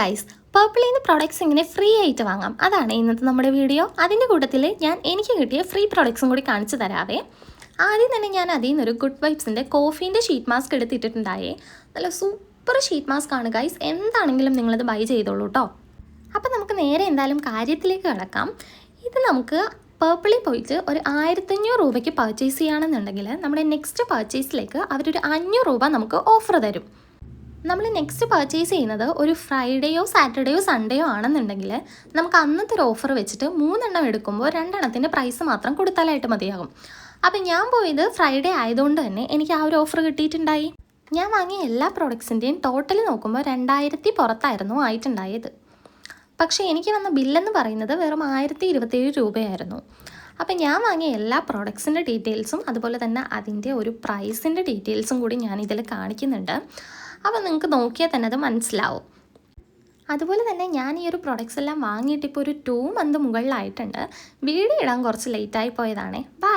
Guys, പർപ്പിളിൽ നിന്ന് products ഇങ്ങനെ free ആയിട്ട് വാങ്ങാം. അതാണ് ഇന്നത്തെ നമ്മുടെ വീഡിയോ. അതിൻ്റെ കൂട്ടത്തിൽ എനിക്ക് കിട്ടിയ ഫ്രീ പ്രോഡക്റ്റ്സും കൂടി കാണിച്ചു തരാവേ. ആദ്യം തന്നെ ഞാൻ അതിൽ നിന്നൊരു ഗുഡ് വൈബ്സിൻ്റെ കോഫീൻ്റെ ഷീറ്റ് മാസ്ക് എടുത്തിട്ടുണ്ടായേ. നല്ല സൂപ്പർ ഷീറ്റ് മാസ്ക് ആണ് ഗൈസ്. എന്താണെങ്കിലും നിങ്ങളത് ബൈ ചെയ്തോളൂ കേട്ടോ. അപ്പം നമുക്ക് നേരെ എന്തായാലും കാര്യത്തിലേക്ക് കിടക്കാം. ഇത് നമുക്ക് പർപ്പിളിൽ പോയിട്ട് ഒരു 1500 രൂപയ്ക്ക് പർച്ചേസ് ചെയ്യുകയാണെന്നുണ്ടെങ്കിൽ നമ്മുടെ നെക്സ്റ്റ് പർച്ചേസിലേക്ക് അവരൊരു 500 രൂപ നമുക്ക് ഓഫർ തരും. നമ്മൾ നെക്സ്റ്റ് പർച്ചേസ് ചെയ്യുന്നത് ഒരു ഫ്രൈഡേയോ സാറ്റർഡേയോ സൺഡേയോ ആണെന്നുണ്ടെങ്കിൽ നമുക്ക് അന്നത്തെ ഒരു ഓഫർ വെച്ചിട്ട് 3 എണ്ണം എടുക്കുമ്പോൾ 2 എണ്ണത്തിൻ്റെ പ്രൈസ് മാത്രം കൊടുത്താലായിട്ട് മതിയാകും. അപ്പം ഞാൻ പോയത് ഫ്രൈഡേ ആയതുകൊണ്ട് തന്നെ എനിക്ക് ആ ഒരു ഓഫർ കിട്ടിയിട്ടുണ്ടായി. ഞാൻ വാങ്ങിയ എല്ലാ പ്രോഡക്ട്സിൻ്റെയും ടോട്ടൽ നോക്കുമ്പോൾ 2000 പുറത്തായിരുന്നു ആയിട്ടുണ്ടായത്. പക്ഷേ എനിക്ക് വന്ന ബില്ലെന്ന് പറയുന്നത് വെറും 1027 രൂപയായിരുന്നു. അപ്പം ഞാൻ വാങ്ങിയ എല്ലാ പ്രോഡക്ട്സിൻ്റെ ഡീറ്റെയിൽസും അതുപോലെ തന്നെ അതിൻ്റെ ഒരു പ്രൈസിൻ്റെ ഡീറ്റെയിൽസും കൂടി ഞാൻ ഇതിൽ കാണിക്കുന്നുണ്ട്. അപ്പോൾ നിങ്ങൾക്ക് നോക്കിയാൽ തന്നെ അത് മനസ്സിലാവും. അതുപോലെ തന്നെ ഞാൻ ഈ ഒരു പ്രോഡക്റ്റ്സ് എല്ലാം വാങ്ങിയിട്ട് ഇപ്പോൾ ഒരു 2 മന്ത് മുകളിലായിട്ടുണ്ട്. വീഡിയോ ഇടാൻ കുറച്ച് ലേറ്റായി പോയതാണേ. ബൈ.